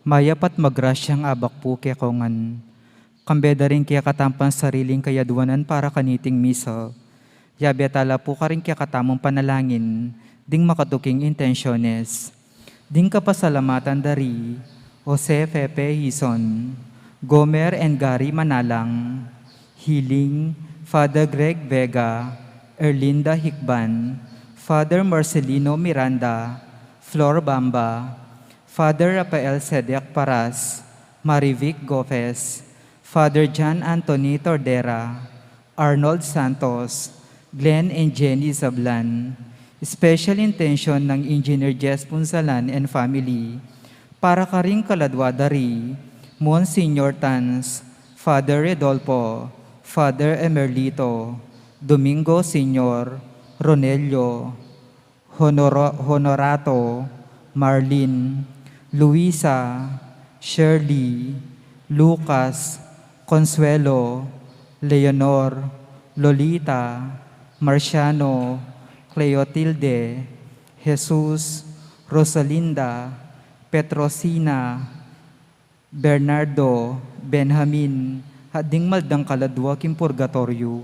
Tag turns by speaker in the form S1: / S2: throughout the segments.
S1: Mayapat magrasyang abak po kaya kongan. Kambeda rin kaya katampan sariling kayaduanan para kaniting misa. Yabetala po ka rin kaya katamang panalangin, ding makatuking intensyones. Ding kapasalamatan dari, Jose Pepe Hison, Gomer and Gary Manalang, Healing, Father Greg Vega, Erlinda Hikban, Father Marcelino Miranda, Flor Bamba, Father Rafael Sedek Paras, Marivic Gofes, Father John Anthony Tordera, Arnold Santos, Glenn and Jenny Zablan. Special intention ng Engineer Jess Punsalan and family para karing kaladwadari, Monsignor Tans, Father Redolfo, Father Emerlito, Domingo Senior, Ronelio, Honorato, Marlene, Luisa, Shirley, Lucas, Consuelo, Leonor, Lolita, Marciano, Cleotilde, Jesus, Rosalinda, Petrosina, Bernardo, Benjamin, hading maldang kaladwa kim purgatorio.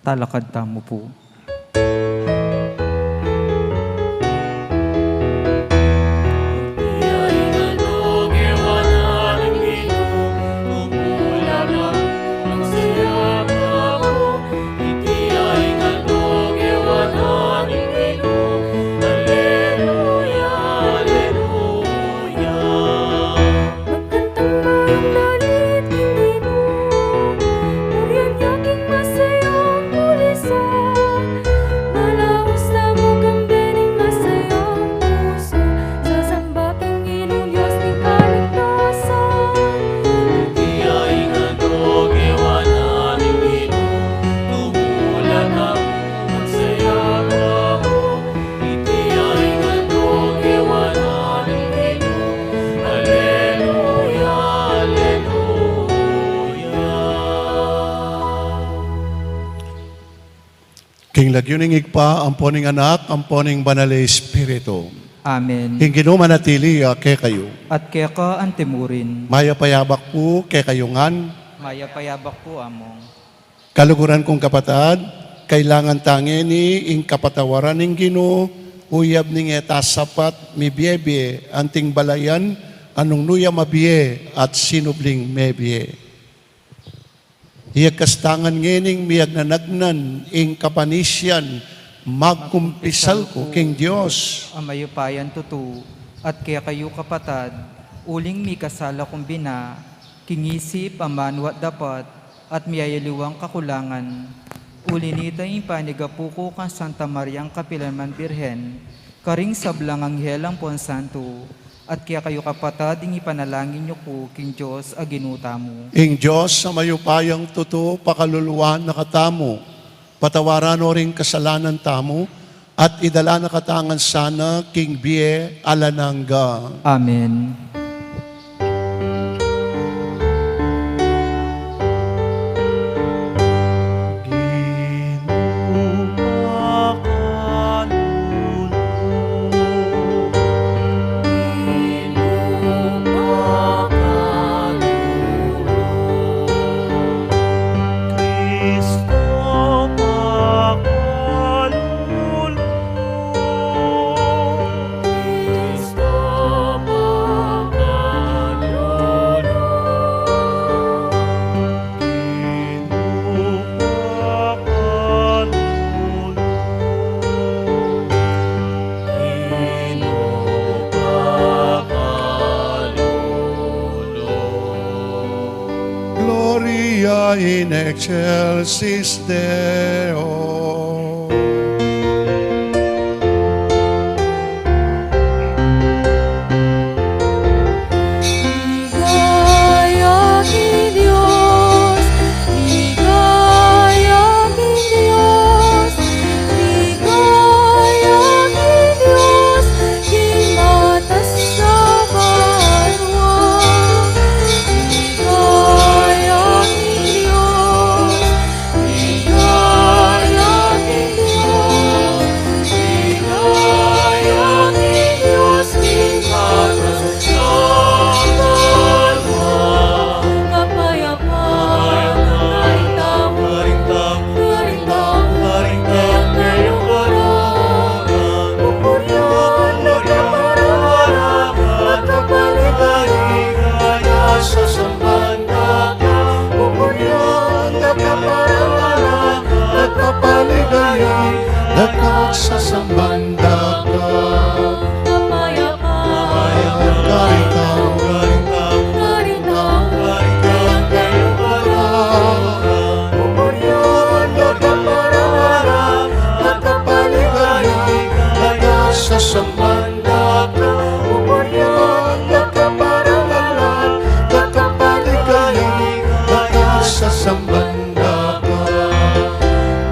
S1: Talakad tamo po.
S2: King lagyuning igpa, amponing anak, amponing banal Espiritu.
S1: Amen.
S2: King ginumanatili, ke kayo.
S1: At kaya ka antimurin,
S2: Maya payabak po, ke kayungan.
S1: maya payabak po among.
S2: Kaluguran kong kapatad, kailangan tangi ni ing kapatawaran ng Ginoo, uyab ning eta sapat mi biye anting balayan, anong nuya mabiye at sinubling mebiye. Iyag kastangan ngening miyag nanagnan ing kapanisyan, magkumpisal ko king Diyos.
S1: Amayupayan tutu, at kaya kayo kapatad, uling mi kasala kumbina, kingisip amanwat dapat, at miyayaliwang kakulangan. Ulinita yung panigapuko kan Santa Mariang Kapilaman Birhen, karing sablang anghelang pon santo, at kaya kayo kapatading ipanalangin niyo po king Diyos aginuta mo.
S2: Ing Diyos sa mayupayang tuto, pakaluluwan nakatamo, patawaran o ring kasalanan tamo, at idala na katangan sana king Bie alanangga.
S1: Amen.
S2: Gloria in excelsis Deo.
S3: Ligaya king Diyos, ligaya king Diyos, ligaya king Diyos, king matas sa banwa. Ligaya king Diyos, ligaya king Diyos, ligaya king Diyos, king matas sa
S2: Dekat sa sambanda ka, karitaw, kayang kayong harap, pupuryan, nagkaparara, nagkapaligaya, dekat sa sambanda ka, pupuryan, nagkaparara, nagkapaligaya, dekat sa sambanda ka.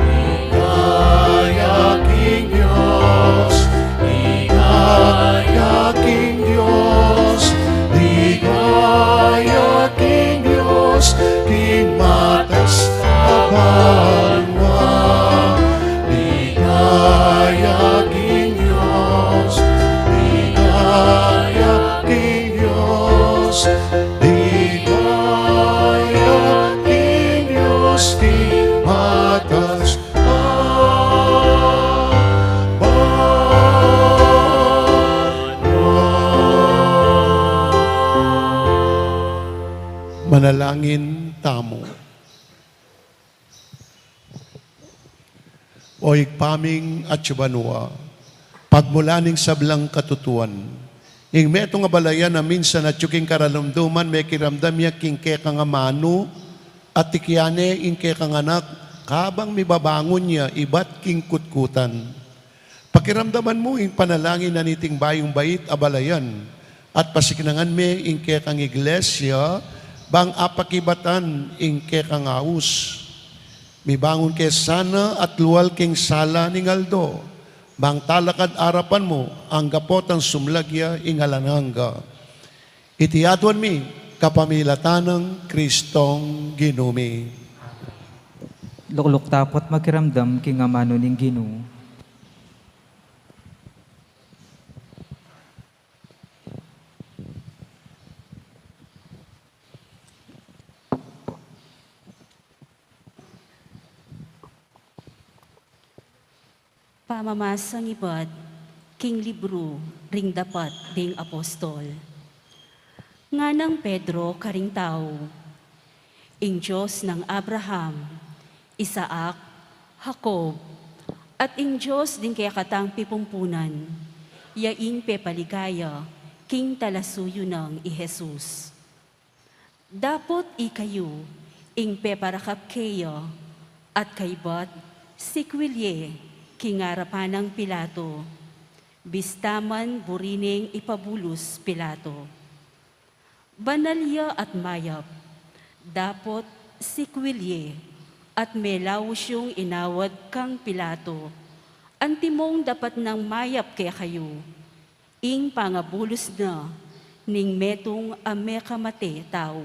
S2: Ligaya king Diyos, ligaya king Diyos, ligaya king Diyos, king matas kabanwa. Ligaya king Diyos, ligaya king Diyos, ligaya king Diyos, king matas manalangin tamo. O ikpaming at subanua, pagmulaning sablang katutuan, ing meto nga balayan na minsan at yuking karalumduman, may kiramdam niya king keka nga manu, at tikyane ing keka nga anak, kabang mibabangon niya, ibat king kutkutan. Pakiramdaman mo ing panalangin na niting bayong bait abalayan, at pasiknangan me ing kekang iglesia, bang apakibatan ing kekang aus. Mibangon kay sana at luwal king sala ning aldo, bang talakad arapan mo, ang gapot ang sumlagya ing alananga. Itiyatuan mi, kapamilatan ng Kristong Ginumi.
S1: Lukluk tapot magkiramdam king amano ning Ginoo.
S4: Pamamasang ibat, king libro, ring dapat ding apostol. Nga ng Pedro karing tao, ing Diyos ng Abraham, Isaac, Jacob, at ing Diyos din kaya katang pipumpunan, yaing pepaligaya, king talasuyo ng i Jesus. Dapot ikayo, ing peparakap kayo, at kaybat si Quilye, kingarapan ng Pilato, bistaman burining ipabulus Pilato. Banalya at mayap, dapot si Quilye, at melawos yung inawad kang Pilato, antimong dapat ng mayap kaya kayo, ing pangabulos na, ning metong ame kamate tao.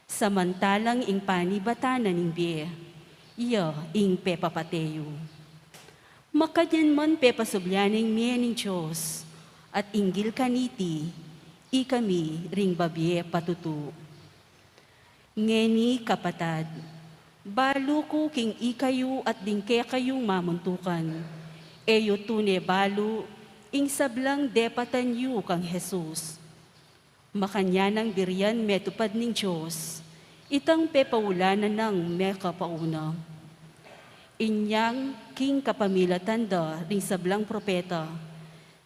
S4: Samantalang ing panibatanan ning biye, iya ing pepapateyo. Makadyan man pepasubyaning miye ning Diyos, at inggil kaniti, ikami ring babye patutu. Ngeni kapatad, balo ko king ikayo at dingke kayong mamuntukan, eyo tune balo, ing sablang depatan yu kang Jesus. Makanya ng birian metupad ning Diyos, itang pepaulanan ng mekapauna. Inyang king kapamilatanda ring sablang propeta,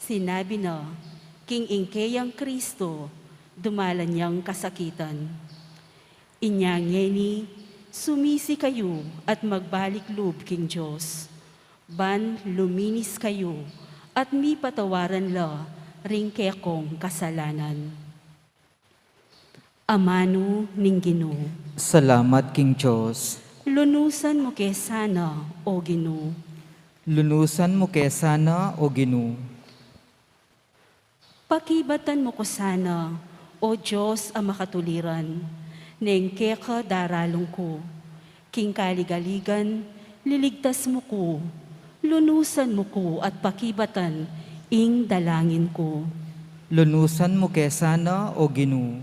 S4: sinabi na, king ingkeyang Kristo, dumalan niyang kasakitan. Inyangeni, sumisi kayo at magbalik loob king Diyos. Ban luminis kayo at mi patawaran la ring kekong kasalanan. Amano ning Ginoo,
S1: Salamat King Diyos.
S4: lunusan mo kesana, o Ginoo.
S1: Lunusan mo kesana, O Ginoo.
S4: Pakibatan mo ko sana, o Diyos ang makatuliran, neng keka daralong ko, king kaligaligan, liligtas mo ko, lunusan mo ko at pakibatan, ing dalangin ko.
S1: Lunusan mo kesana, O Ginoo.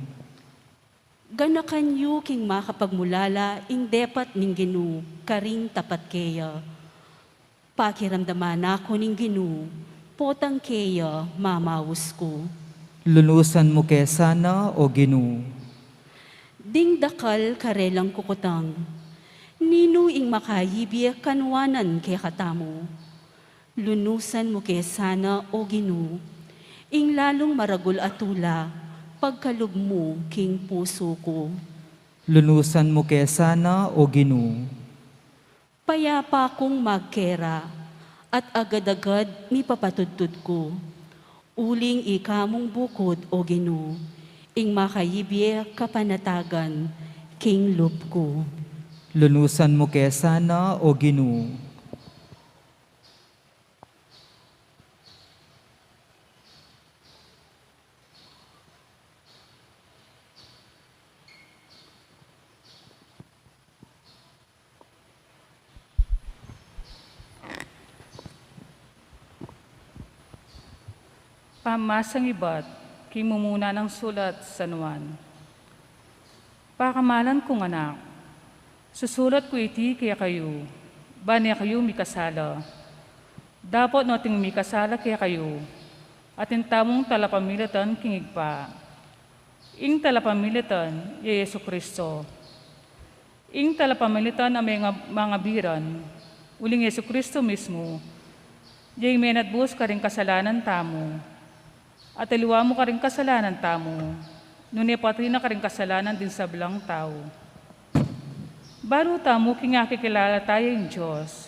S4: Ganakan yu king makapagmulala, ing depat ning Ginoo, karing tapat keya. Pakiramdaman ako ning Ginoo, potang keya, mamawos ko.
S1: Lunusan mo kesana, O Ginoo.
S4: Ding dakal karelang kukutang, nino ing makayibye kanwanan kay katamo. Lunusan mo kay sana, o Ginoo, ing lalong maragul atula, pagkalub mo king puso ko.
S1: Lunusan mo kesana, O Ginoo.
S4: Payapa kong magkera, at agad-agad ni papatudtud ko. Uling ikamong bukod, o Ginoo, ing makayibye kapanatagan, king loob ko.
S1: Lunusan mo kesana, O Ginoo.
S5: Pamasang iba't kimumuna ng sulat sa Nuan. Pakamalan kong anak, susulat ko iti kaya kayo, bani kayo mikasala. Dapat nating mikasala kaya kayo, at intamong talapamilatan kingigpa. Ing talapamilatan, Yesu Kristo. Ing talapamilatan ang mga biran, uling Yesu Kristo mismo, jay menatbus ka rin kasalanan tamo, at aliwa mo ka rin kasalanan tamo, nuni pati na ka rin kasalanan din sa belang tao. Baro tamo kingakikilala tayo yung Diyos.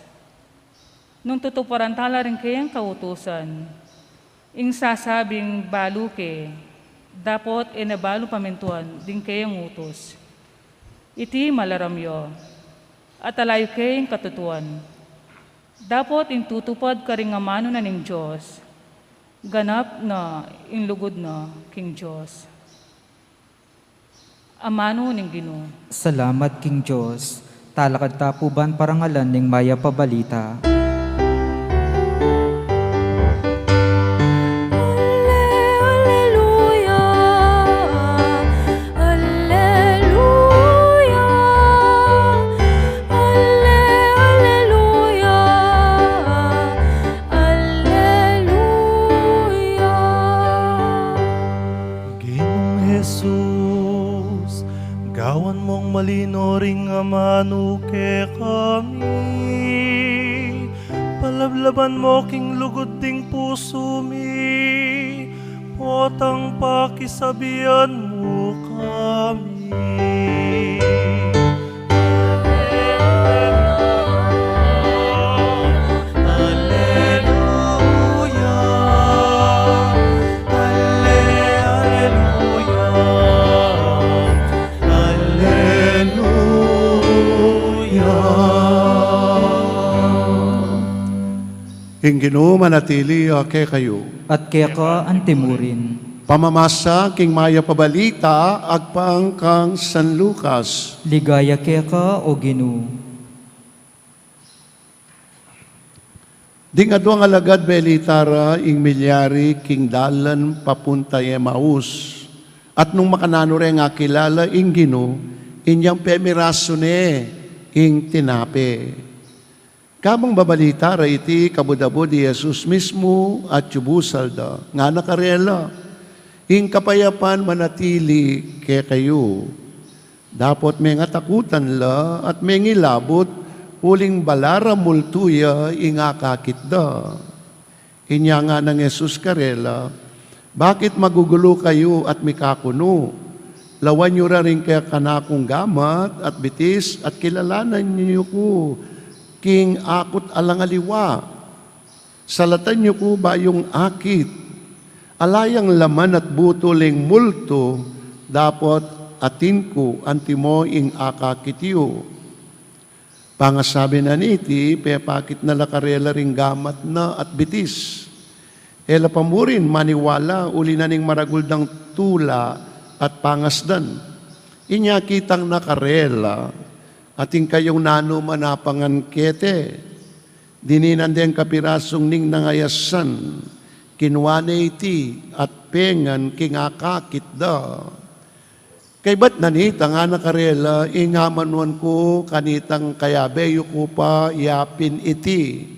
S5: Nung tutuparan tala rin kayang kautusan, ing sasabing baluke, dapat inabalo pamintuan din kayang utos. Iti malaramyo, at alayo kayang katutuan. Dapat ing tutupad ka rin amano na ning Diyos, ganap na ing lugod na king Diyos. Amano ning Ginoo.
S1: Salamat King Diyos. Talakad tapuban parangalan ning maya pabalita.
S6: Jesus, gawan mong malino ring amano ke kami. Palablaban mo king lugod ding puso mi, potang pakisabihan mo kami.
S2: Ingino manatili ake kayo.
S1: At kaya ka antimurin.
S2: Pamamasa king maya pabalita agpang kang San Lucas.
S1: Ligaya kaya ka o Ginoo.
S2: Ding adwang alagad belitara ing milyari king dalan papunta Emmaus. At nung makanano rin nga kilala ing Ginoo, inyang pemiraso ne ing tinape. Kamang babalita ra iti kabudabo di Jesus mismo at yubusal da, nga nakarela, ing kapayapan manatili ke kayo. Dapat may nga takutan la at may ngilabot, uling balara multuya ing akakit da. Inya nga ng Jesus karela, bakit magugulo kayo at mikakuno? Lawan nyo rin kaya kanakong gamat at bitis at kilalanan niyo ko king akot alangaliwa. Salatan niyo ko ba yung akit? Alayang laman at butuling multo, dapat atin ko antimo ing akakitiyo. Pangasabi na niti, pepakit na lakarela ring gamat na at bitis. Ela pamurin maniwala, uli na ning maraguldang tula at pangasdan. Inya kitang nakarela, ating kayong nano manapangan kete, dininan din kapirasong ning nangayasan, kinwane iti at pengan kingakakit da. Kay ba't nanita nga nakarela, ingamanuan ko kanitang kayabeyo ko pa yapin iti.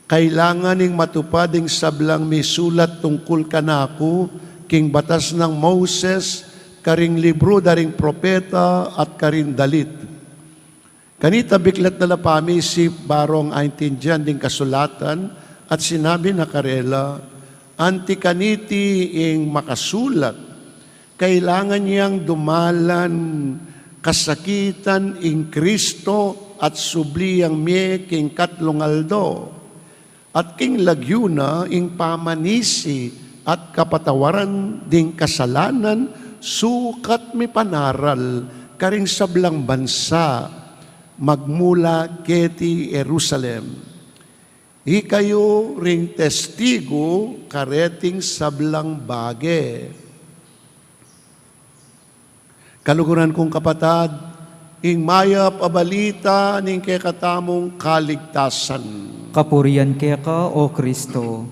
S2: Kailangan ning matupading sablang misulat tungkol kanako, king batas ng Moses, karing libro daring propeta at karing dalit. Kanita biklat na lapami si barong aintindihan ding kasulatan at sinabi na karela, anti kaniti ing makasulat, kailangan niyang dumalan kasakitan ing Kristo at subliyang mie king katlongaldo at king lagyuna ing pamanisi at kapatawaran ding kasalanan sukat mi panaral karing sablang bansa magmula keti Jerusalem. Ikayo ring testigo kareting sablang bage. Kaluguran kong kapatad, ing mayap abalita ning kekatamong kaligtasan.
S1: Kapurian kaya ka o Kristo.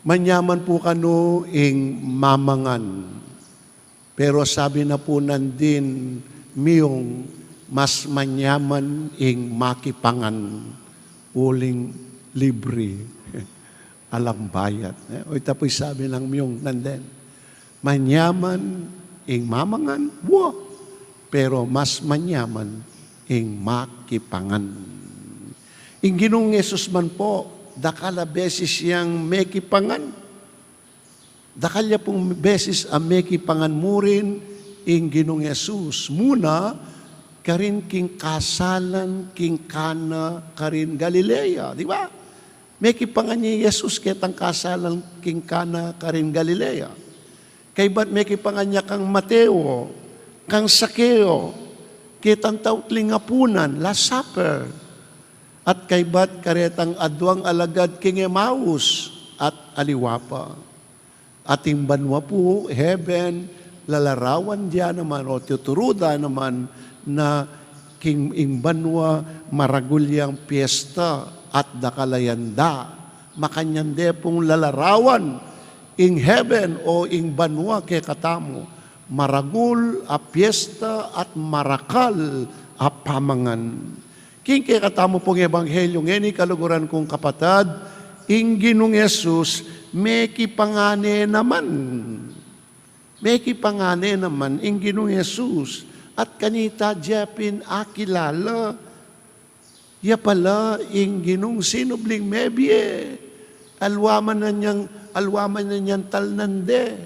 S2: Manyaman po kano ing mamangan. Pero sabi na po nandin, miyong mas manyaman ing makipangan. Uling libre. Alang bayat. O tapoy sabi ng miyong nandin, manyaman ing mamangan, pero mas manyaman ing makipangan. Ing Ginoong Yesus man po, dakala beses siyang mekipangan. Dakalya pong beses ang mekipangan mo rin ing Ginoong Yesus. Muna, karin king kasalan, king Kana, karin Galilea. Di ba? Mekipangan ni Yesus ketang kasalan, king Kana, karin Galilea. Kay ba't mekipangan niya kang Mateo, kang Sakeo, kitang tautling apunan, Last Supper. At kay ba't karetang adwang alagad king Emmaus at aliwapa. Ating banwa po, heaven, lalarawan diyan naman o tuturuda naman na king ing banwa maragulyang piyesta at dakalayanda. Makanyande pong lalarawan ing heaven o ing banwa kay katamo. Maragul a piyesta at marakal a pamangan. King kay katamo pong ebanghelyo ngeni kaluguran kong kapatad, ing Ginoong Yesus meki pangane naman. Meki pangane naman ing Ginoong Yesus at kanita japin akilala. Ya pala ing Ginoong sinubling mebye. Alwaman na niyang talnande.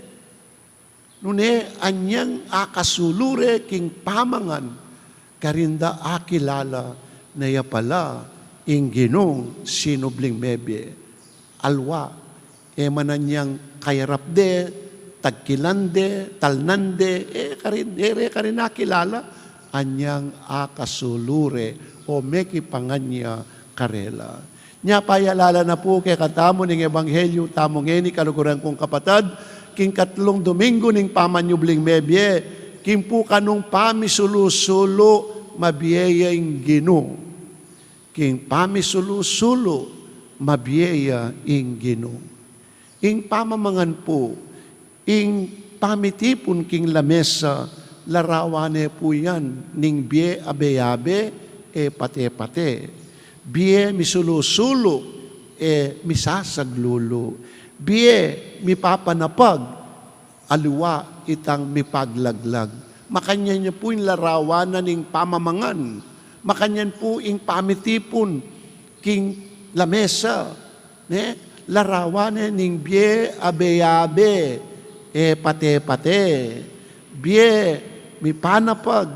S2: Nune anyang akasulure king pamangan karinda akilala na ya pala ing Ginoong sinubling mebye. Alwa mananyang kayarapde, tagkilande, talnande, karin nakilala, anyang akasulure, o meki panganya karela. Nya payalala na po kay katamo ning ebanghelyo tamo ngeni kaluguran kong kapatad, king katlong Domingo ning pamanyubling mebye, king po kanong pamisulusulo mabiyayang Ginoo. King pamisulusulo mabiyaya ing Ginoo. Ing pamamangan po, ing pamitipon king lamesa, larawane po yan, ning biye abe-abe, pate-pate. Biye misulusulo, misasaglulo. Biye mipapanapag, aliwa itang mipaglaglag. Makanyan niya po yung larawanan ng pamamangan. Makanyan po yung pamitipon, king lamesa. Larawanan ng biye abe-abe, pate-pate. Biye mipanapag,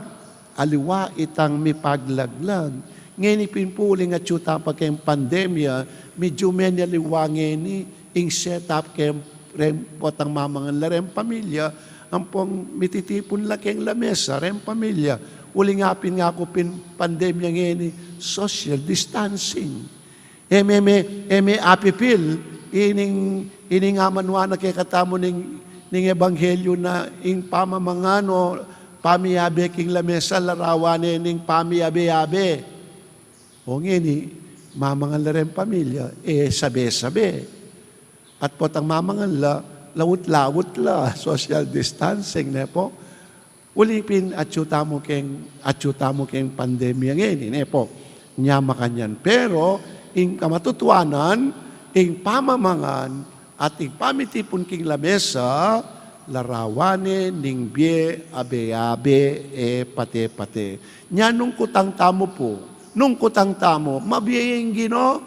S2: aliwa itang mipaglaglag. Ngeni pinpuling at yuta pa kayong pandemya, medyo menaliwangin ni ing setup kayong potang mamangan la rem pamilya, ang pong mititipon la kayong lamesa, rem pamilya. Uli nga pin nga ko pin pandemya ngeni, social distancing. Eme apipil, ining amanwa na kay katamo ning ebanghelyo na ing pamamangano, pamiyabe king lamesa, larawane ning pamiyabe-yabe. O ngini, mamangan la rin pamilya, sabi-sabi. At po ang mamangan la, lawut-lawut la, social distancing na po. Ulipin at yuta mo keng pandemya ngini, ne po, nyama kanyan. Pero, ing kamatutuanan, ing pamamangan, at ing pamitipon king lamesa, larawane, ning biye, abe-abe, pate-pate. Nyanong kutang tamo po, nung kutang tamo, mabiyayang Ginoo.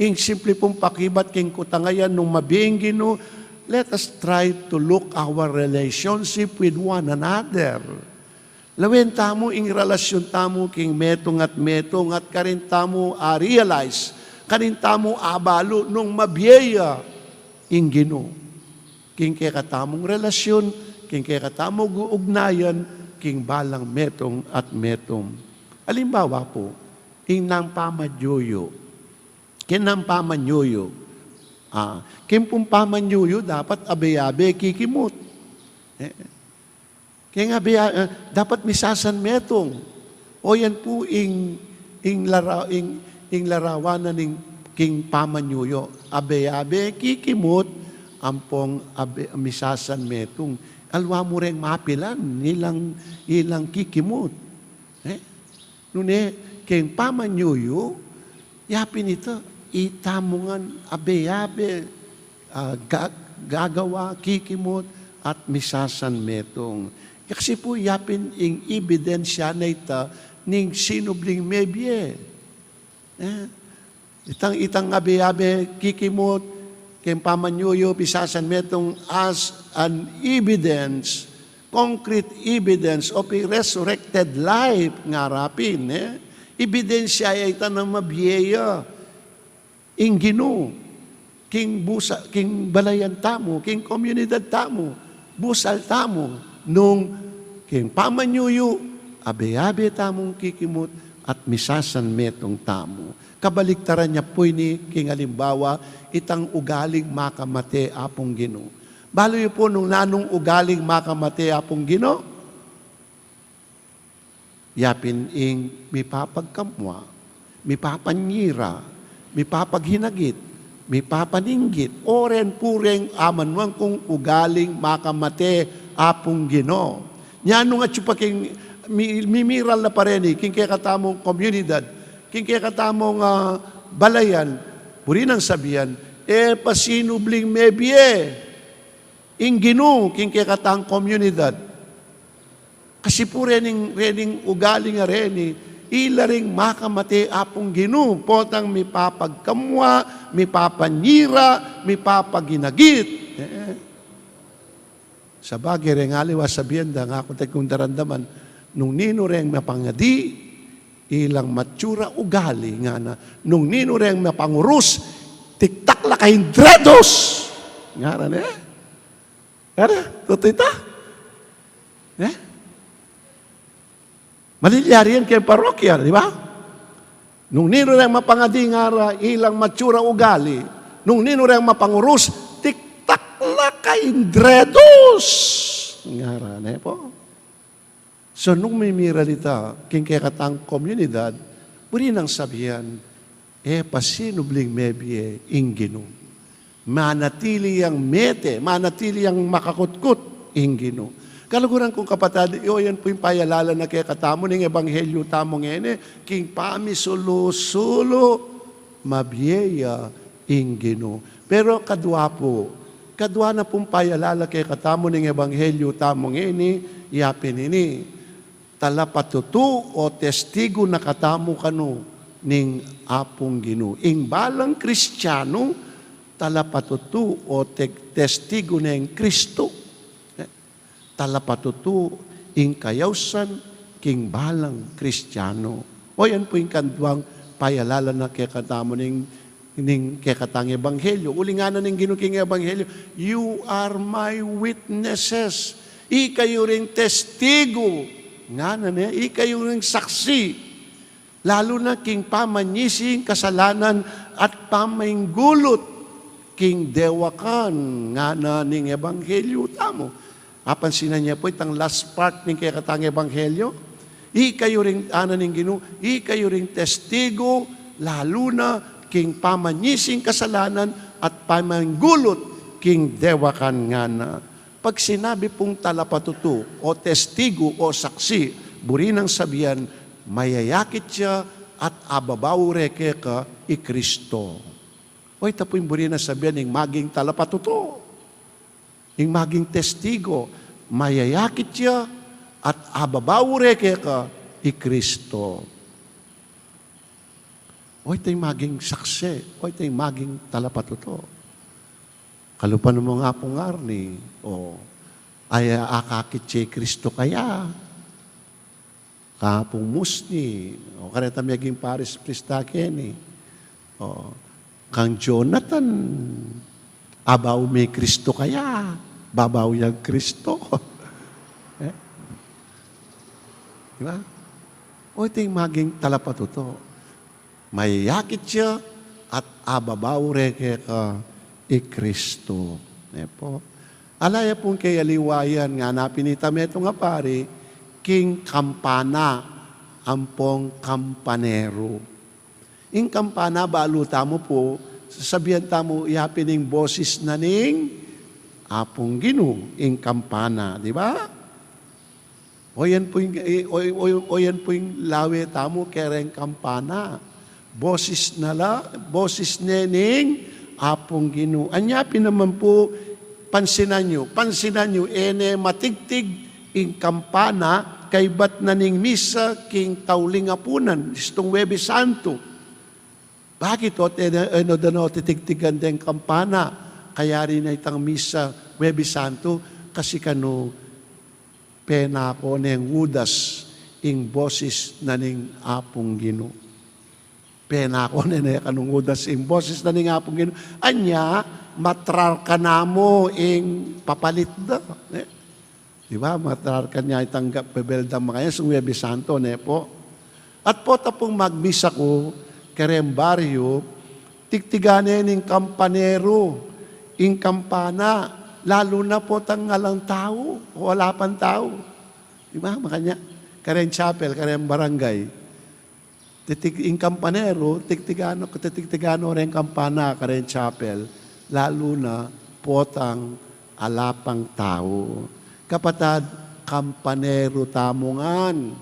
S2: Ing simple pong pakibat king kutangayan nung mabiyayang Ginoo, let us try to look our relationship with one another. Lawen tamo ing relasyon tamo king metong at karin tamo realize, karin tamo abalo nung mabiyaya ing Ginoo. King kay katamong relasyon, king kay katamong ugnayan, king balang metong at metong. Alimbawa po, inang pamadyoyo. Kinang pamanyoyo. Kimpong pamanyoyo, dapat abe-abe kikimot. Kaya nga, dapat misasan metong. O yan po, ing larawanan ng king pamanyoyo. Abe-abe kikimot, ampong misasan metong. Alwa mo rin mapilan, ilang kikimot. Nune, keng pamanyuyo, yapin ito, itamungan, abe-abe, gagawa, kikimot, at misasan metong. Kasi po, yapin ing ebidensya na ito, ning sinubling mebye. Itang abe-abe, kikimot, keng pamanyuyo, misasan metong as an evidence, concrete evidence of a resurrected life nga rapin. Ebidensya ay ita ng mabiyaya. Ing Ginoo, king balayan tamo, king komunidad tamo, busal tamo, nung king pamanyuyo, abe-abe tamong kikimot, at misasan metong tamo. Kabaliktaran niya po ni king halimbawa, itang ugaling makamate apong Ginoo. Baloy po nung nanong ugaling makamate apong Ginoo, yapin ing mipapagkamwa, mipapanyira, mipapaghinagit, mipapaninggit, oren pureng amanwang kung ugaling makamate apong Ginoo. Nyanong at supaking mimiral na pareni, king kaya katamong komunidad, king kaya katamong balayan, purinang sabihan, pasinubling mebye, ing Ginoo, king kaya katang komunidad. Kasi po rening ugali nga reni, ilaring makamate apong Ginoo, potang mipapagkamwa, mipapanyira, mipapaginagit. Sa bagay rin aliwa sabihan da nga kung kung darandaman, nung nino rin mapangadi, ilang matsura ugali nga na, nung nino rin mapangurus, tiktak la kain dredos. Nga rin eh. Ano? Totoo ita? Eh? Malilyari yan kay parokya, di ba? Nung nino rin mapangadingara, ilang matsura ugali, nung nino rin mapangurus, tiktak la kain dredos. Nga rin eh po. So nung may miralita, king kaya katang komunidad, puri nang sabihan, pasinubling mebie ingino. Manatili ang mete, manatili ang makakutkut ingino. Kaluguran kong kapatid, yan po yung payalala na kaya katamo ng ebanghelyo tamong ene, king pami sulo-sulo, mabyeya ingino. Pero kadwa na pong payalala kaya katamo ng ebanghelyo tamong ene, yapin ini, talapatutu o testigo na katamo kano ning apong Ginoo. Ing balang Kristiyano, talapatutu o testigo ng Kristo. Talapatutu ing kayawsan king balang Kristiyano. O yan po yung kanduang payalala na kaya katamo ning kaya katang ebanghelyo. Uli nga na ning Ginoo king ebanghelyo, you are my witnesses. Ikayo ring testigo. Nga na niya, ikayo ring saksi. Lalo na king pamanyising kasalanan at pamainggulot king dewakan nga na ning ebanghelyo tamo. Apansinan niya po itang last part ning kaya katang ebanghelyo. Ikayo ring ning Ginoo, ikayo ring testigo lalo na king pamanyising kasalanan at pamainggulot king dewakan nga na. Pag sinabi pong talapatutu o testigo o saksi, buri nang sabihan, mayayakit siya at ababaw reke ka i Kristo. O ito po yung buri na sabihan ng maging talapatutu, yung maging testigo, mayayakit siya at ababaw reke ka i Kristo. O ito yung maging saksi, o ito yung maging talapatutu. Kalupan mo nga pong arni, o ay akakit siya Kristo kaya, kapong musni, o kareta maging Paris Pristaken, o kang Jonathan, abaw may Kristo kaya, babaw yung Kristo. Diba? O ito yung maging talapatuto. Mayayakit siya at ababaw reke ka i Kristo. Po. Alaya pong kay aliwayan nga napinita meto nga pari, king kampana, ampong kampanero. Ing kampana, baluta mo po, sasabihan tamo, ihapining boses na ning apong Ginoo, ing kampana, di ba? O yan po yung lawe tamo, kereng kampana. Boses nening apong Ginoo. Anyapin naman po, pansinan nyo, ene matigtig ing kampana, kay bat na ning misa king tauling apunan, istong Webes Santo. Bakit o titigtigan din kampana? Kaya rin na itang misa Webes Santo, kasi kano pena ko ng wudas ing boses na ning apong Ginoo. Pena ko na kanong wudas ing boses na ning apong Ginoo. Anya, matrar ka na mo ing papalit da. Di ba? Matrar ka niya itanggap bebeldang mga yan sa Webes Santo, po. At po tapong magmisa ko, kerembaryo, tigtiganin ing kampanero, ing kampana, lalo na po tangalang tao, wala pang tao. Di ba? Makanya, karen chapel, karen barangay, ing kampanero, titigano rin kampana, karen chapel, lalo na potang alapang tao. Kapatad, kampanero tamongan.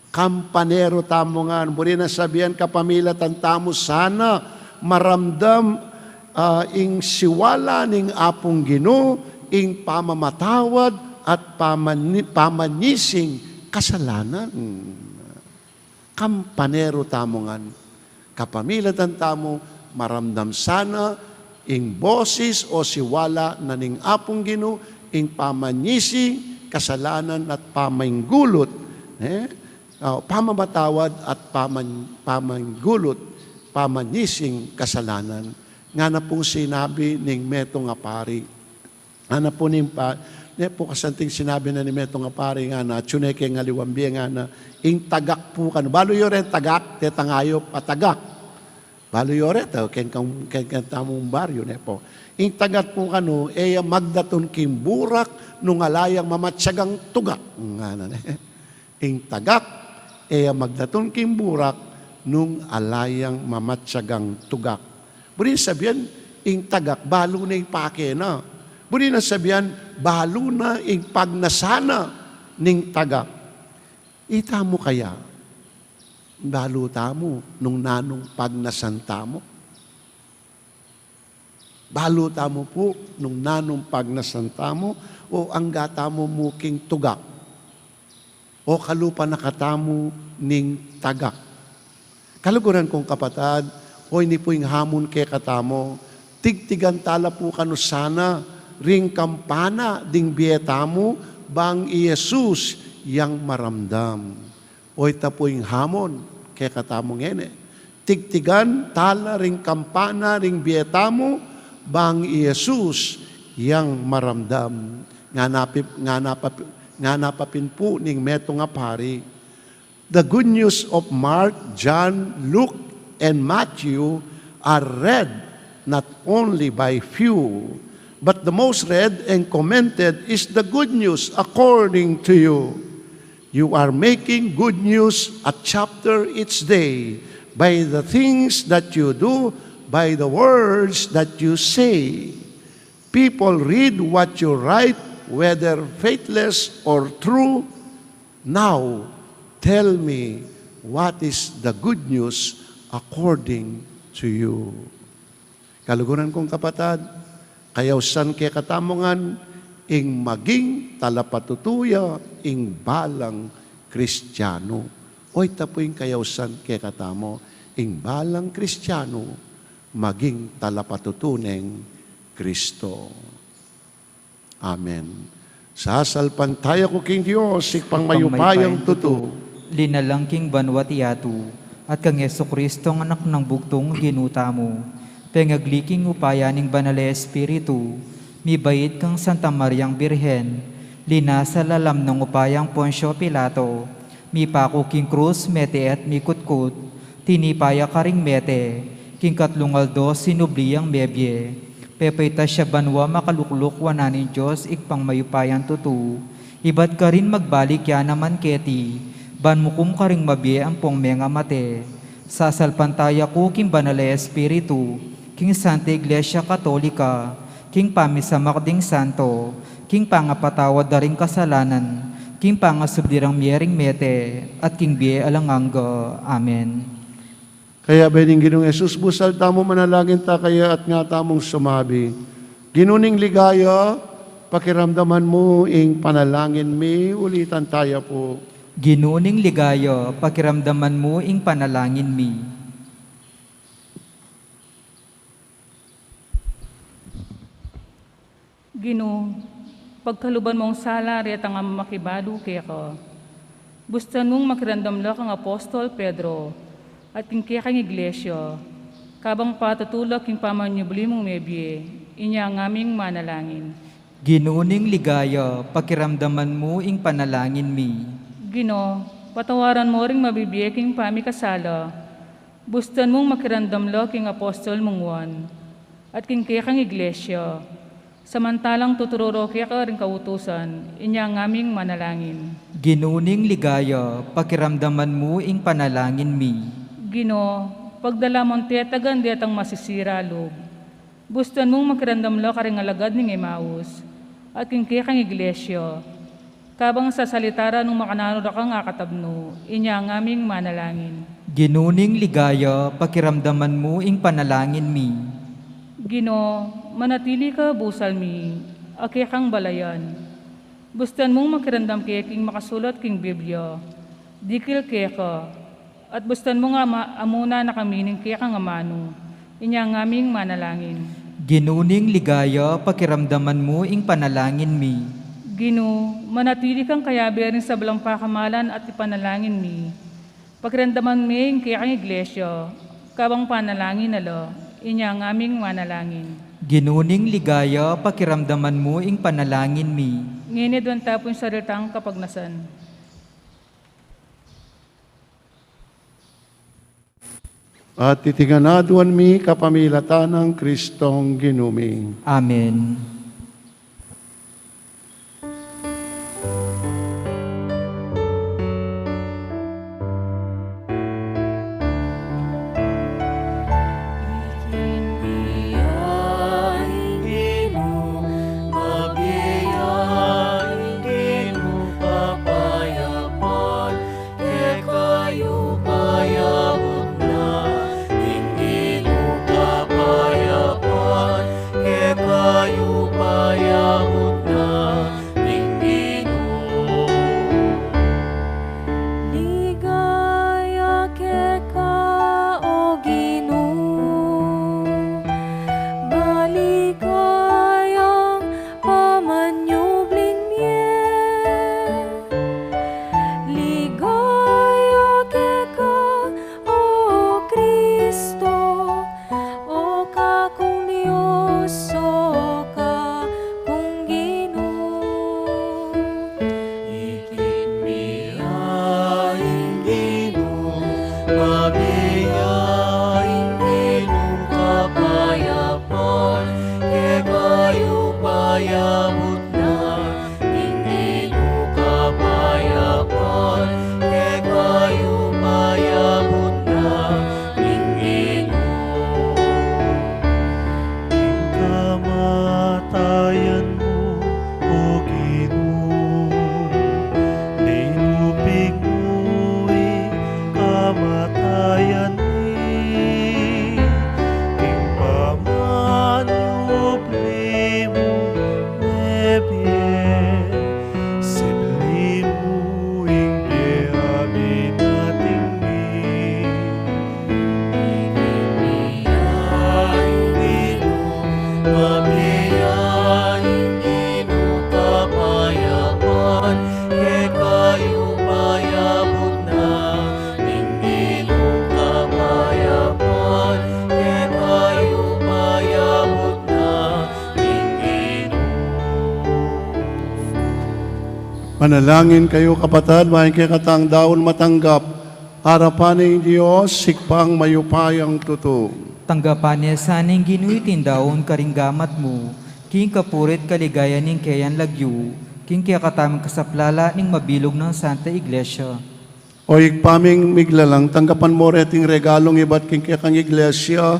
S2: Kampanero tamongan. Muli na sabihan kapamilatan tamo sana maramdam ing siwala ning apong Ginoo, ing pamamatawad at pamanyising kasalanan. Kampanero tamongan. Kapamilatan tamo maramdam sana ing boses o siwala na ning apong Ginoo, ing pamanyising kasalanan at pamainggulot, pamamatawad at pamainggulot, pamanyising kasalanan. nga na pong sinabi ning meto nga pari. Nga na po ning po kasanting sinabi na ni meto nga pari nga na tsuneke nga liwambi nga na ing tagak po kano. Balo yore tagak, tetangayo patagak. Balo yore, ken tamong baryo ne po. Ing tagat po kano, magdaton kimburak nung alayang mamatsagang tugak. Nga na ing tagak, magdaton kimburak nung alayang mamatsagang tugak. Buri sabihan, ing tagak, balo na ing pake na. Buri na sabihan, balo na ing pagnasana ning tagak. Ita mo kaya, balo tamo nung nanong pagnasanta mo? Balo tamo po nung nanong pagnasanta mo o ang gata mo muking tugak o kalupa nakatamo ning tagak. Kaluguran kong kapatad, o hindi po yung hamon kay katamo, tigtigan tala po kanusana, ring kampana ding biyeta mo, bang Iyesus yang maramdam. O ita po yung hamon kay katamo ngene. Tigtigan tala ring kampana ring biyeta mo, bang Iyesus yang maramdam. Nga napapin po ning meto nga pari. The good news of Mark, John, Luke, and Matthew are read not only by few, but the most read and commented is the good news according to you. You are making good news a chapter each day by the things that you do, by the words that you say. People read what you write, whether faithless or true. Now, tell me, what is the good news according to you? Kaluguran kong kapatad, kayawsan kay katamongan, ing maging talapatutuya, ing balang Kristiyano. O ita po yung kayawsan kay katamo, ing balang Kristiyano, maging talapatutuneng Kristo. Amen. Sasalpan tayo ko king Diyos, ikpang mayupayang tuto.
S1: Linalang king banwat iyatu, at kang Yeso Kristo ang anak ng bugtong ginuta mo. Pengagliking upaya ning banal Espiritu, mibait kang Santa Mariang Birhen, linasa lalam ng upayang Poncio Pilato, mipako king krus mete at mikutkut, tinipaya karing mete, king katlungaldo sinubliyang bebye, pepayta siya banwa makalukluk wananin Diyos ikpang mayupayan tutu. Ibat ka rin magbalik ya naman keti, banmukum ka rin mabie ang pong menga mate. Sasalpantaya ko king banal Espiritu, king Santa Iglesia Katolika, king pamisamakding santo, king pangapatawad da rin kasalanan, king pangasubdirang miyering mete, at king bie alanganga. Amen.
S2: Kaya bening Ginoong Jesus, busal tamo manalangin ta kaya at nga tamong sumabi. Ginuning ligaya, pakiramdaman mo ing panalangin mi, ulitan tayo po.
S1: Ginuning ligaya, pakiramdaman mo ing panalangin mi.
S5: Gino, pagkaluban mong sala, ret ang makibado kaya ka. Bustan mong makirandamla kang Apostol Pedro, at king kaya kang iglesia, kabang patutulak king pamanyubli mong mebye, inya ang aming manalangin.
S1: Ginuning ligaya, pakiramdaman mo ing panalangin mi.
S5: Gino, patawaran mo ring mabibye king pamikasala, bustan mong makirandamla king Apostol mong Juan, at king kaya kang iglesia, samantalang tuturoro kaya ka rin kautusan, inya ang aming manalangin.
S1: Ginuning ligaya, pakiramdaman mo ing panalangin mi.
S5: Gino, pagdala mong tiyatagan ditang masisira loob. Bustan mong magkarandamlo ka rin alagad ng Emmaus, at king kaya kang iglesia, kabang sa salitara nung makanano na kang akatabno, inya ang aming manalangin.
S1: Ginuning ligaya, pakiramdaman mo ing panalangin mi.
S5: Gino, manatili ka busal mi, akya kang balayan. Bustan mong magkarandam kaya king makasulat king Biblia, dikil kaya ka, at bustan mo nga amuna na kami ng kaya kang amano, inya ang aming manalangin.
S1: Ginuning ligaya, pakiramdaman mo ing panalangin mi.
S5: Gino, manatili kang kayabi rin sa balang pakamalan at ipanalangin mi. Pakiramdaman mi ang kaya kang iglesia, kabang panalangin nala, inya ang aming manalangin.
S1: Ginuning ligaya, pakiramdaman mo ing panalangin mi.
S5: Nginidwan tapon sa ritang kapagnasan.
S2: At titinganaduan mi kapamilatan ng Kristong ginuming.
S1: Amen.
S7: Ligaya ke ka o Ginoo, maligayang pamanyubling miye. Ligaya ke ka o Kristo, o ka kung Diyos, o ka kung Ginoo.
S6: Kamatayan mo, O Ginoo, linupig mo'y kamatayan ni. King pamanyubli mo, nebye, sibli mo, ingbe amin nating ni.
S2: Manalangin kayo kapatid, maing kay katang daon matanggap, harapan ng Diyos, sikpang mayupayang tuto.
S1: Tanggapan niya saning ginuitin daon karinggamat mo, king kapurit kaligaya ning kayan lagyu, king kaya katamang kasaplala ning mabilog ng Santa Iglesia.
S2: O igpaming miglalang, tanggapan mo reting regalong iba't king kaya kang iglesia,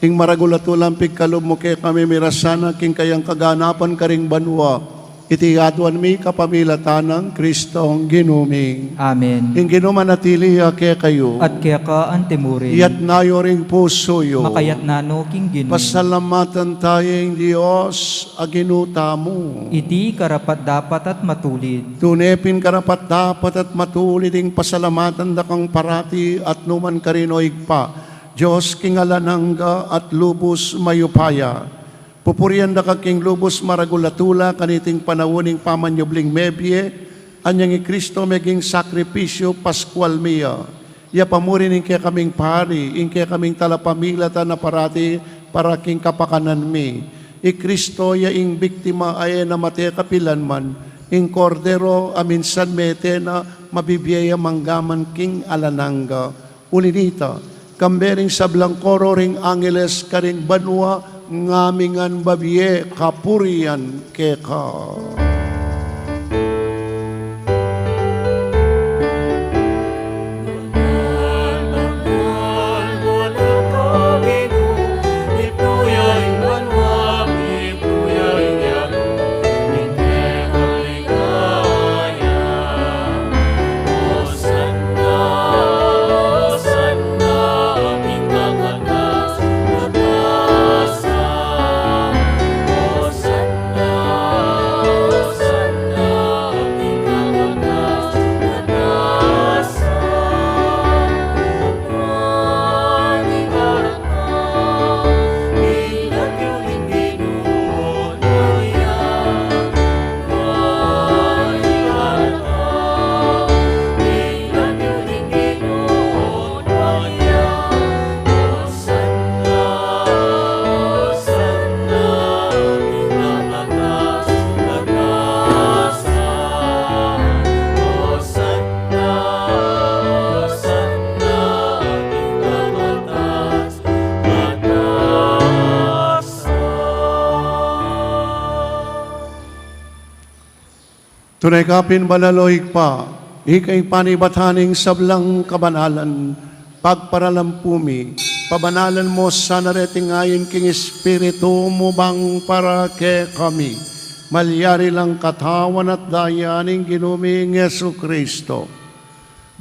S2: king maragulatulang pigkalob mo kaya kami mirasana, king kayang kaganapan karing banwa, itigaduan mi kapamilatan ng Kristong ginuming.
S1: Amen.
S2: Ing ginumanatili kaya kayo,
S1: At kaya ka antimurin,
S2: iyat nayo ring puso yo.
S1: makayat nano king ginu.
S2: Pasalamatan tayong Diyos, aginuta mo.
S1: Iti karapat dapat at matulid.
S2: Tunepin karapat dapat at matulid ing pasalamatan da kang parati at numan karinoig pa. Diyos kingalanangga at lubos mayupaya. Pupurian da ka king lubos maragulatula kaniting panawuning pamanyubling mebye, anyang i Kristo meging sakripisyo paskwal miya. Ya pamurin ing kaya kaming pari, ing kaya kaming talapamilata na parati para king kapakanan mi. I Kristo ya ing biktima ay na mate kapilan man, ing kordero aminsan mete na mabibiyaya manggaman king alananga. Ulinita, kambering sa blangkoro ring angeles karing banwa, ngamingan babye kapurian keka.
S3: Hosanna,
S2: Tunay kapin balaloy pa, ikay panibataning sablang kabanalan, pagparalampumi, pabanalan mo sa nareting ayon king Espiritu mo bang para ke kami, malyari lang katawan at dayaning ginuming Yesu Kristo.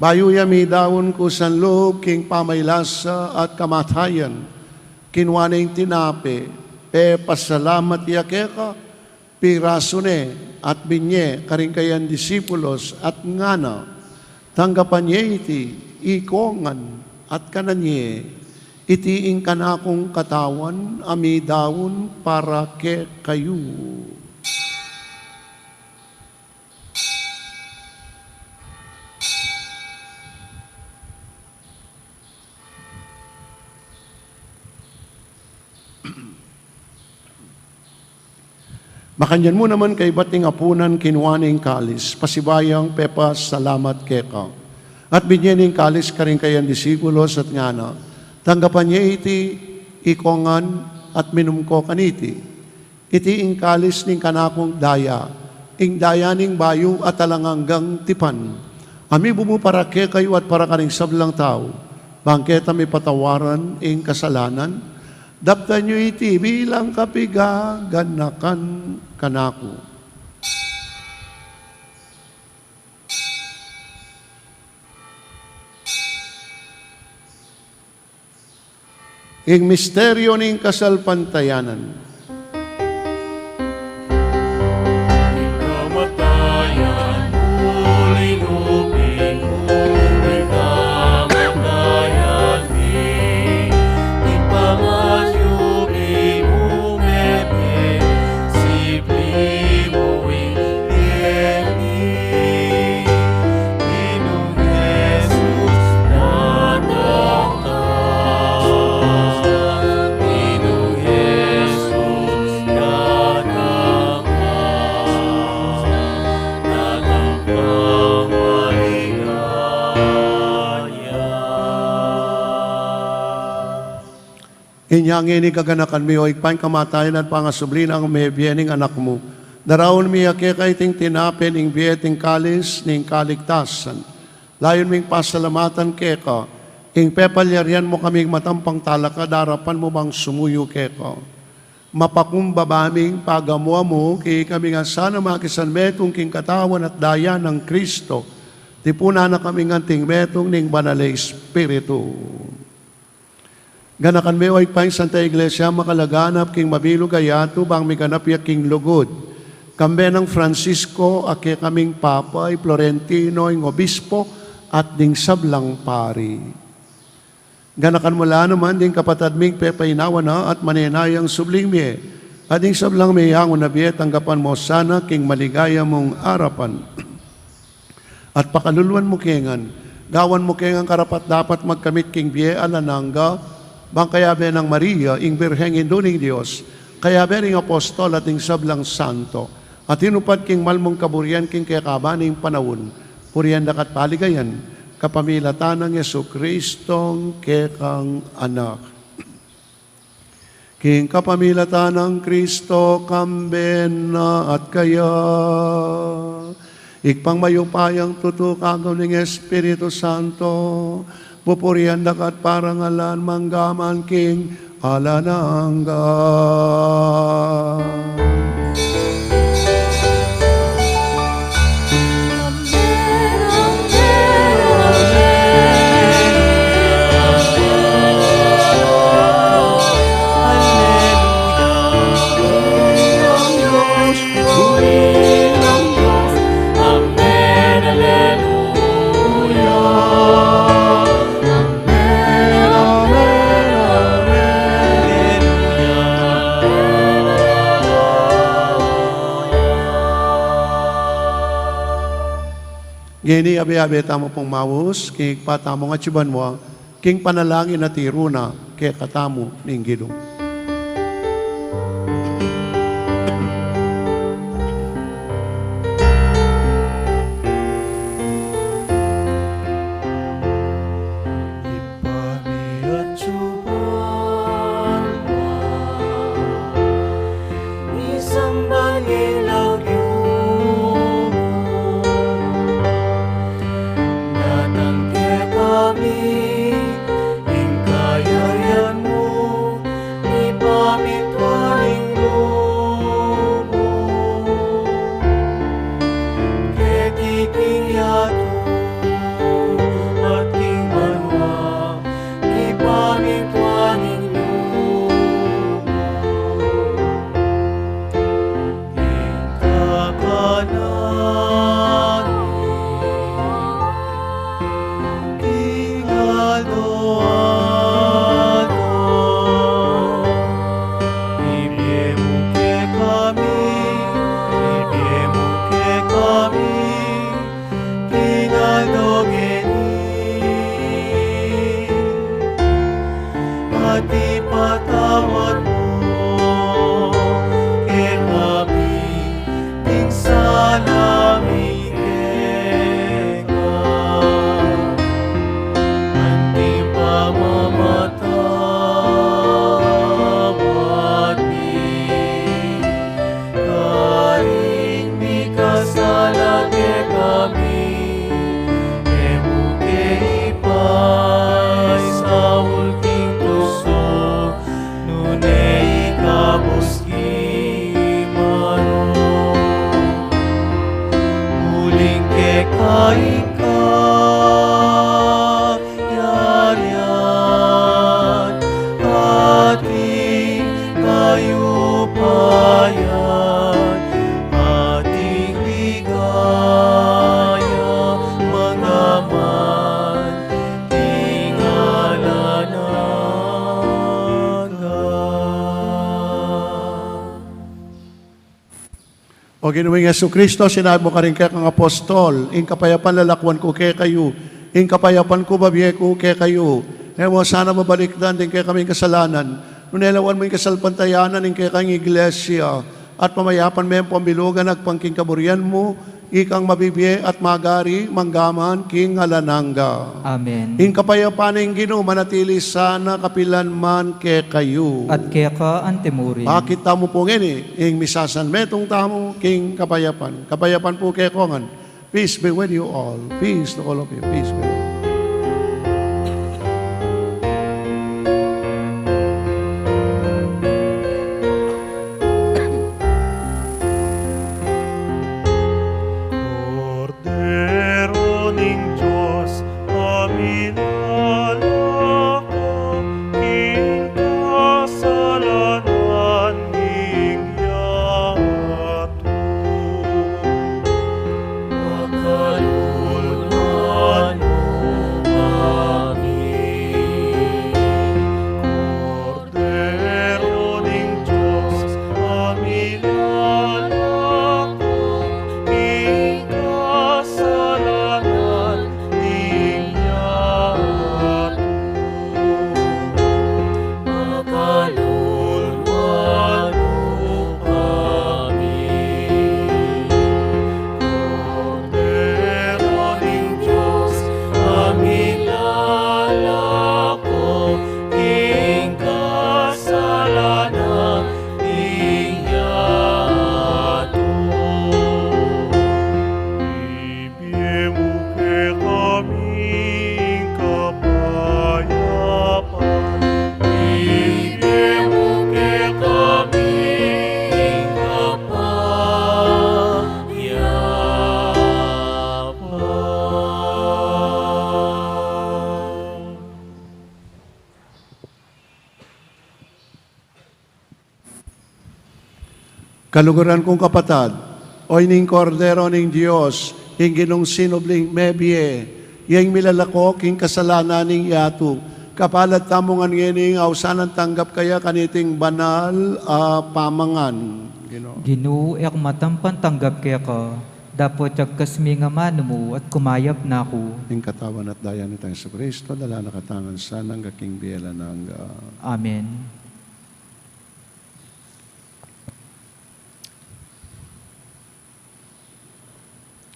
S2: Bayo yami daon ko sa loob king pamaylasa at kamatayan, kinwaning tinape, pasalamat yakeka, piraso ne, at binye, karing kayan disipulos, at ngana, tanggapan niya iti, ikongan, at kananye, itiing kanakong katawan, ami daon para ke kayo. Makanyan mo naman kay bating apunan kinwaning kalis, pasibayang pepas salamat keka. At binyening kalis karing kayan disipulos at ngana, tanggapan niya iti ikongan at minumko kaniti. Iti ing kalis ning kanakong daya, ing daya ning bayo at talanganggang tipan. Ami bumuparake kayo at para karing sablang tao, bangketa may patawaran ing kasalanan, daptan nyo iti bilang kapigaganakan kanako. Ing misteryo ning kasalpantayanan.
S3: Kamatayan, muling uping, muling kamatayan di, ipamasyubi mo mete, sipli mo ingeni, Inong Jesus datang ka, Inong Jesus datang ka, datang kang maligaya.
S2: Inyangin ni kaganakan mi o ikpain kamatayan at pangasublin ang may biyening anak mo. Daraon mi ake kay ting tinapin ing biyeting kalis ning kaligtasan. Layon ming pasalamatan keka, ing pepalyarian mo kaming matampang talaka, darapan mo bang sumuyo keka. Mapakumbabaming pagamwa mo, kay kami nga sana makisan metong king katawan at daya ng Kristo. Tipuna na kami nga ting metong ning banale Espiritu. Ganakan me oy pang Santa Iglesia makalaganap king mabilog ayato bang may ganapya king lugod. Kambe ng Francisco ake kaming Papa ay Florentino ing obispo at ding sablang pari. Ganakan mula naman ding kapatad ming pepainawa na at maninayang subling mi. At ding sablang may hangon na biye tanggapan mo sana king maligaya mong arapan. At pakaluluan mo kengan, gawan mo kengan karapat dapat magkamit king biye alananga, bang kaya be ng Maria, ing Birheng Induning Diyos, kaya be ring apostol at ing sablang santo, at hinupad king malmong kaburian king kakabaning panawon, purian dakat paligayan, kapamilatan ng Yesu Kristong kekang anak. King kapamilatan ng Kristo, kamben na at kaya, ikpang mayupayang tutukagaw ng Espiritu Santo, pupurian dakat parangalan manggaman king alanangga. Gini abi-abi tamo pong mawus, king patamo nga tsuban mo, king panalangin na tiruna, kaya katamo ning gidong.
S6: Isang bangilaw yun kaikayarian, ating kayupayan, ating ligaya, magaman, tingala
S2: O Ginoong Jesucristo, sinabi mo ka rin kaya kang apostol, in kapayapan lalakwan ko kaya kayo, in kapayapan ko babiye ko kaya kayo. Ewa, sana mabalikdan din kaya kaming kasalanan. Nunelawan mo yung kasalpantayanan in kaya kang iglesia, at pamayapan mo yung pambilugan at pangking kaburian mo, ikang mabibiye at magari, manggaman, king alananga.
S1: Amen.
S2: In kapayapan ng Ginoo, manatili sana kapilan man kaya kayo.
S1: At kaya ka antemurin.
S2: Bakit tamo po ngini, ing misasan metong tamo, king kapayapan. Kapayapan po kaya kongan. Peace be with you all. Peace to all of you. Peace be with you.
S6: Cordero ning Diyos, aminalako, king kasalanan ning yato. Makalulman mo kami. Cordero ning Diyos, aminalako, king kasalanan ning yato. Makalulman mo kami. Cordero ning Diyos, aming lalako, king kasalanan ning yato. Ibigay mo kay kaming kapayapan. Ibigay mo kay kaming kapayapan.
S2: Kaluguran kong kapatad, o ining kordero ning Diyos, ing ginong sinubling mebye, yang milalako king kasalanan ning yato, kapalat tamongan ngining ausanan tanggap kaya kaniting banal pamangan. Ginoo.
S1: Ginoo, ek matampan tanggap kaya ka. Dapat yung kasmi nga mano mo at kumayap na ako.
S2: Ing katawan at dayan ni Tangsa Kristo, dala nakatangan sana ng king biyela ng
S1: Amen.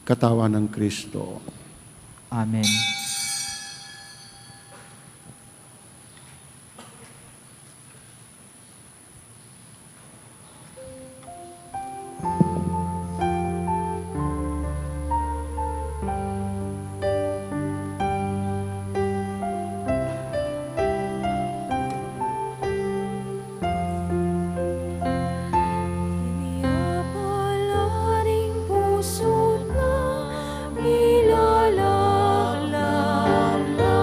S2: katawan ng Kristo.
S1: Amen.
S7: Iniyapalaring puso na nilalaklam na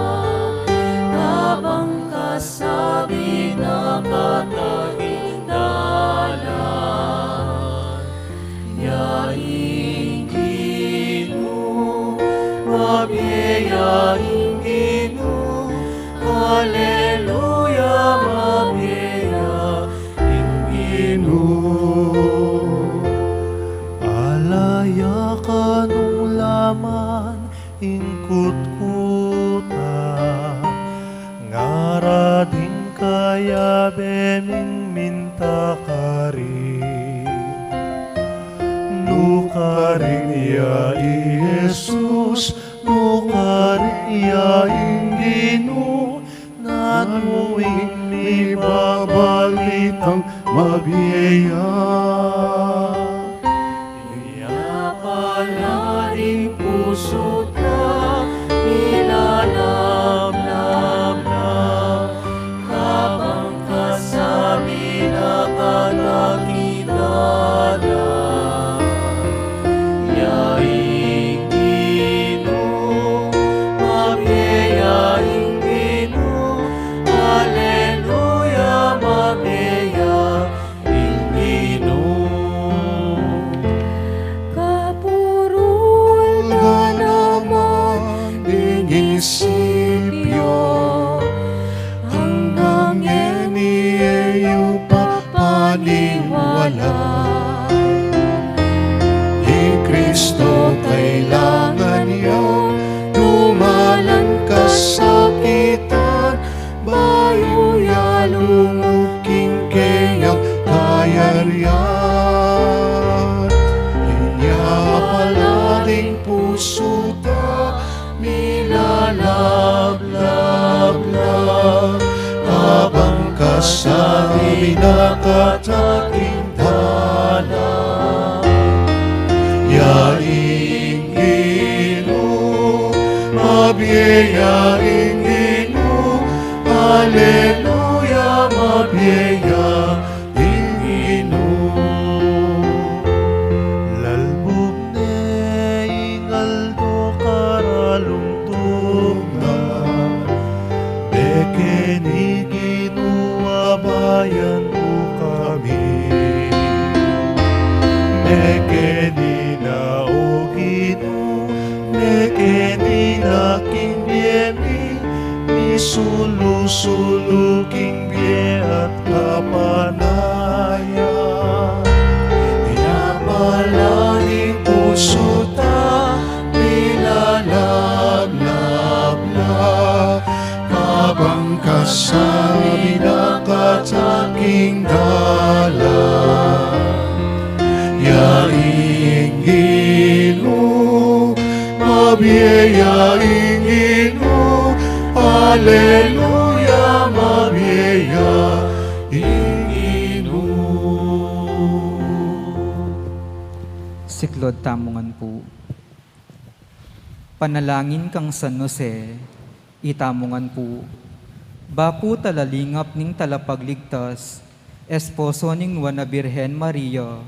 S7: habang kasabi na katagindalan. Yaing Ginoo, mabiyaing Ginoo, Hallelujah, mabiyaing Ginoo.
S6: Alaya ka nung laman, ingkut-kutan, ngara din kaya beming minta kari. Nukarin ya Jesus, nukarin ya Ginoo, natuwing ibabalitang mabiyaya.
S7: Palaring puso na nilalamlam na habang kasabi na katagindalan. Yaing mabiyayaing Ginoo, Hallelujah, mabiyayaing Ginoo.
S6: Lalbog ne ingaldo karalungtong na, Beke ni Ginoo, bayan mo kami. Beke ni na o Ginoo, Beke ni na king biyemi, Misulu-sulu king biye at kapanaya.
S7: Pinapalangin puso ta, nilalab-lab na, kabangkas sa minakat aking dalan. Yaing Ginoo, mabiyayaing Ginoo, Hallelujah, mabiyayaing Ginoo.
S1: Siklod tamungan po. Panalangin kang San Jose, itamungan po. Bapu talalingap ning talapagligtas, esposo ning Nuana Birhen Maria.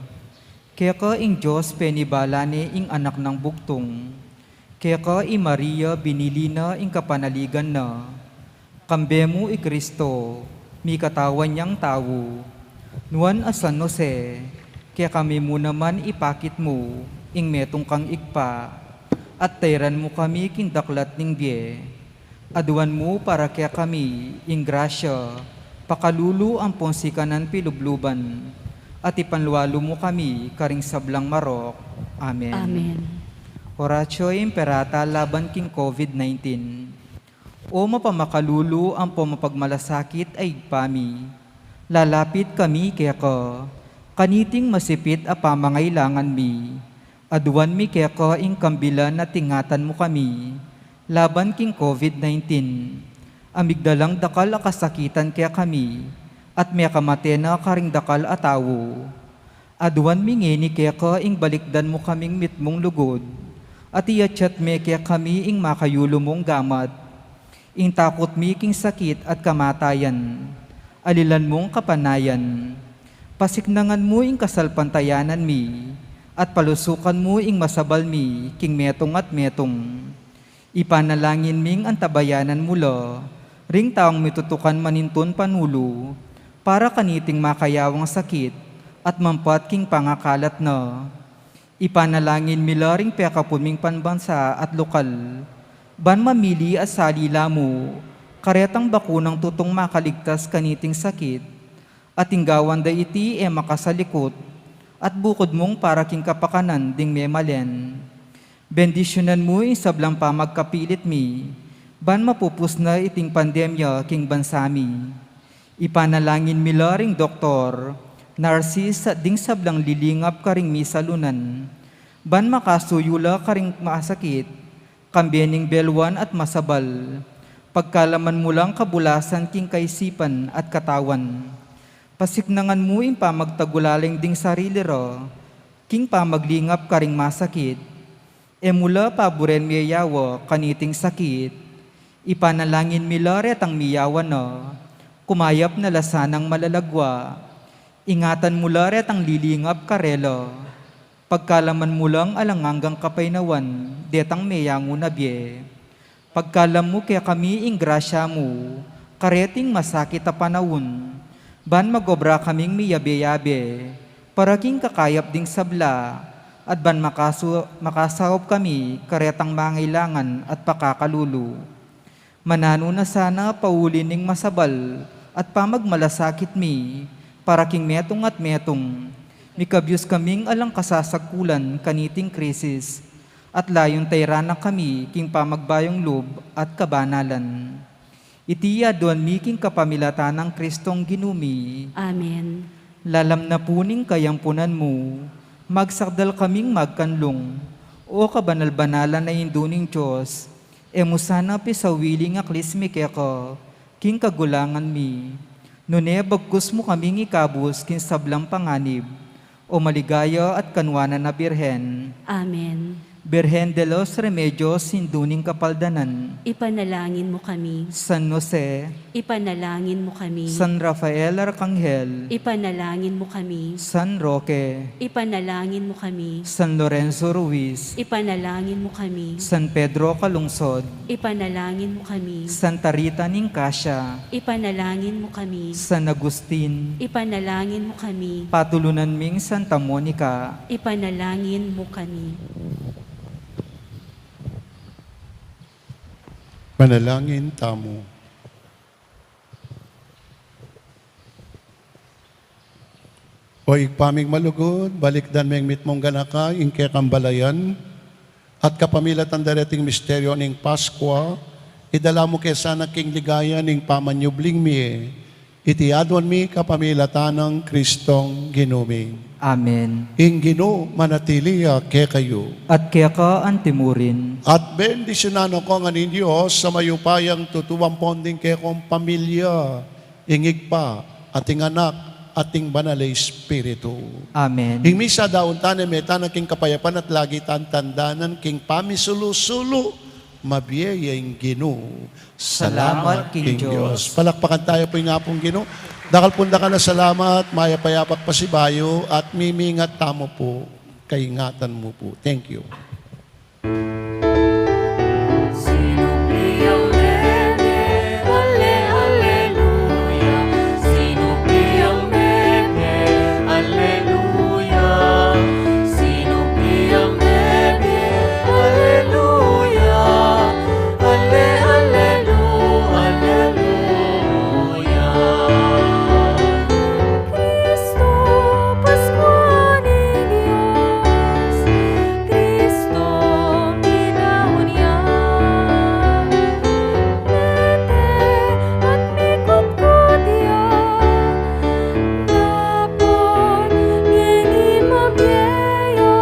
S1: Kaya ka ing Diyos penibala ni ing anak ng bugtong. Kaya ka i Maria binili na ing kapanaligan na. Kambe mo i Kristo, mi katawan niyang tawo. Nuan a San Jose, kaya kami mo naman ipakit mo, ing metong kang igpa, at tayran mo kami kindaklat ning biye. Aduan mo para kaya kami, ing grasya, pakalulu ang ponsikanan pilubluban, at ipanluwalo mo kami, karing sablang marok. Amen.
S4: Amen.
S1: Oratio Imperata laban king COVID-19. O mapamakalulu ang pumapagmalasakit ay igpami. Lalapit kami kaya ka, kaniting masipit a pamangailangan mi. Aduan mi kaya ka ing kambilan na tingatan mo kami. Laban king COVID-19. Amigdalang dakal a kasakitan kaya kami, at may kamate na karing dakal a tawo. Aduan mi ngeni kaya ka ing balikdan mo kaming mitmong lugod, at iyachat me kaya kami ing makayulo mong gamat. Ing takot mi king sakit at kamatayan, alilan mong kapanayan. Pasiknangan mo ing kasalpantayanan mi, at palusukan mo ing masabal mi, king metong at metong. Ipanalangin ming antabayanan mula, ring taong mitutukan maninton panulo, para kaniting makayawang sakit, at mampat king pangakalat na. Ipanalangin mila ring pekapuming panbansa at lokal, ban mamili at salila mo, karetang bakunang tutong makaligtas kaniting sakit, at inggawan da iti makasalikot, at bukod mong para king kapakanan ding memalen. Bendisyonan mo sablang pa magkapilit mi, ban mapupus na iting pandemya king bansami. Ipanalangin mila ring doktor, narsis at ding sablang lilingap karing misalunan, ban makasuyula karing masakit, kambening belwan at masabal, pagkalaman mo lang kabulasan king kaisipan at katawan. Pasiknangan mo ing pamagtagulaling ding sarili ro, king pamaglingap karing masakit, mula paburen miyayawa kaniting sakit, ipanalangin mila retang miyawan na, kumayap na lasanang malalagwa, ingatan mula retang lilingap karelo, pagkalaman mo lang alanganggang kapainawan, detang meyango na biye. Pagkalam mo kaya kami ing grasya mo, kareting masakit a panawon, ban magobra kaming miyabe-yabe, para king kakayap ding sabla, at ban makasawab kami karetang mangailangan at pakakalulu. Manano na sana paulining masabal at pamagmalasakit mi, para king metong at metong, mikabyos kaming alang kasasakulan kaniting krisis, at layon tayrana kami king pamagbayong loob at kabanalan. Itiya doon mi king kapamilatan ng Kristong ginumi.
S4: Amen.
S1: Lalam na puning kayampunan mo, magsakdal kaming magkanlong, o kabanal-banalan na induning Diyos, musana pisawiling aklis mi keko, king kagulangan mi. Nune bagkus mo kaming ikabus kin sablang panganib, o maligaya at kanwana na birhen.
S4: Amen.
S1: Birhen de los Remedios, Sinduning Kapaldanan,
S4: Ipanalangin mo kami.
S1: San Jose,
S4: Ipanalangin mo kami.
S1: San Rafael Arcangel,
S4: Ipanalangin mo kami.
S1: San Roque,
S4: Ipanalangin mo kami.
S1: San Lorenzo Ruiz,
S4: Ipanalangin mo kami.
S1: San Pedro Calungsod,
S4: Ipanalangin mo kami.
S1: Santa Rita Ninkasya,
S4: Ipanalangin mo kami.
S1: San Agustin,
S4: Ipanalangin mo kami.
S1: Patulunan Ming Santa Monica,
S4: Ipanalangin mo kami.
S2: Panalangin tamo. O igpaming malugod, balikdan meng mitmong ganaka, ingke kambalayan, at kapamilatan dareting misteryo ning Paskwa, idala mo kesa na king ligaya ning pamanyubling mi, itiadwan mi kapamilatan ng Kristong ginuming.
S1: Amen.
S2: Ing Gino manatiliya ke kayo.
S1: At kaya ka antimurin,
S2: At bendisyonan ako nga ninyo sa mayupayang tutuwang ponding ke kong pamilya, ingig pa, ating anak, ating banal na Espiritu.
S1: Amen.
S2: Ing misa daon tanem metan king kapayapan at lagi tantandanan king pamisulu-sulu, mabiyaya ing Gino.
S1: Salamat, King Diyos.
S2: Palakpakan tayo po yung ngapong Gino. Dakal punda ka na salamat, mayapayapak pa si Bayo, at mimingat tamo po, kaingatan mo po. Thank you.
S3: Sinumpiyang bebe, ale, aleluya. Sinumpiyang bebe, aleluya. Sinumpiyang bebe, aleluya. Ale, alelu, aleluya. Cristo, Paskwa ni Diyos. Cristo, pinahon niya. Lete at mikot ko diya. Dapat ngini mabiyaya.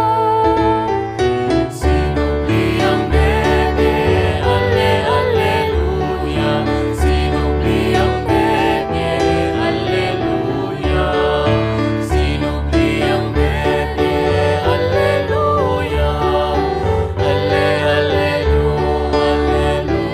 S3: Sinumpiyang bebe, ale, aleluya. Sinumpiyang bebe, aleluya. Sinumpiyang bebe, aleluya. Ale, alelu, aleluya.